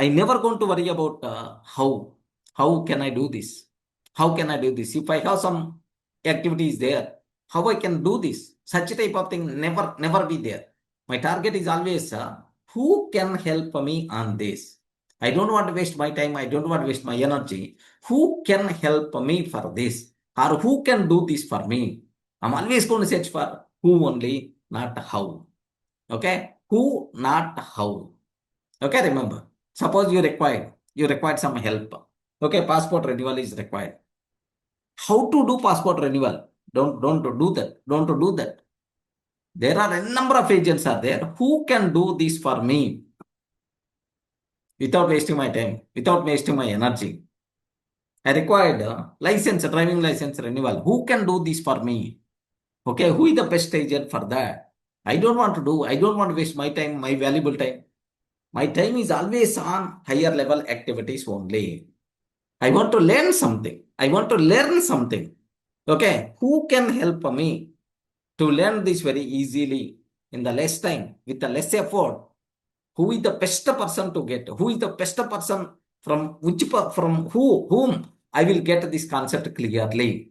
I never going to worry about how can I do this? How can I do this? If I have some activities there, how I can do this? Such type of thing never be there. My target is always who can help me on this? I don't want to waste my time. I don't want to waste my energy. Who can help me for this? Or who can do this for me? I'm always going to search for who only, not how. Okay? Who, not how. Okay, remember. Suppose you required some help. Okay, passport renewal is required. How to do passport renewal? Don't do that. Don't do that. There are a number of agents are there who can do this for me without wasting my time, without wasting my energy. I required driving license renewal. Who can do this for me? Okay, who is the best agent for that? I don't want to do. I don't want to waste my time, my valuable time. My time is always on higher level activities only. I want to learn something. I want to learn something. Okay, who can help me to learn this very easily in the less time, with the less effort? Who is the best person to get? Who is the best person from whom I will get this concept clearly?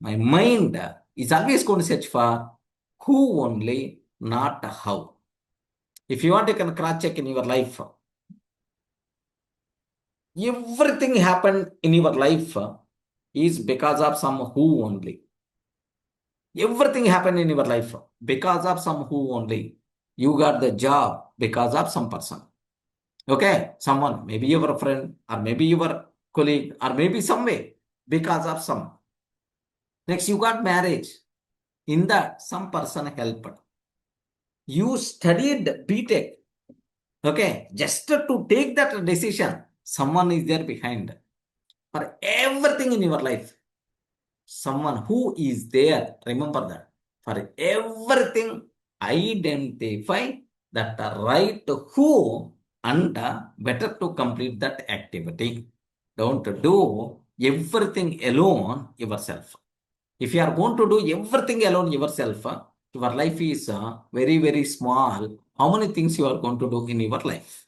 My mind is always going to search for who only, not how. If you want, you can cross check in your life. Everything happened in your life is because of some who only. Everything happened in your life because of some who only. You got the job because of some person. Okay, someone, maybe your friend, or maybe your colleague, or maybe some way, because of some. Next, you got marriage. In that, some person helped. You studied BTech. Okay, just to take that decision, someone is there behind. For everything in your life, someone who is there, remember that. For everything, identify that right who and better to complete that activity. Don't do everything alone yourself. If you are going to do everything alone yourself, your life is very, very small. How many things you are going to do in your life?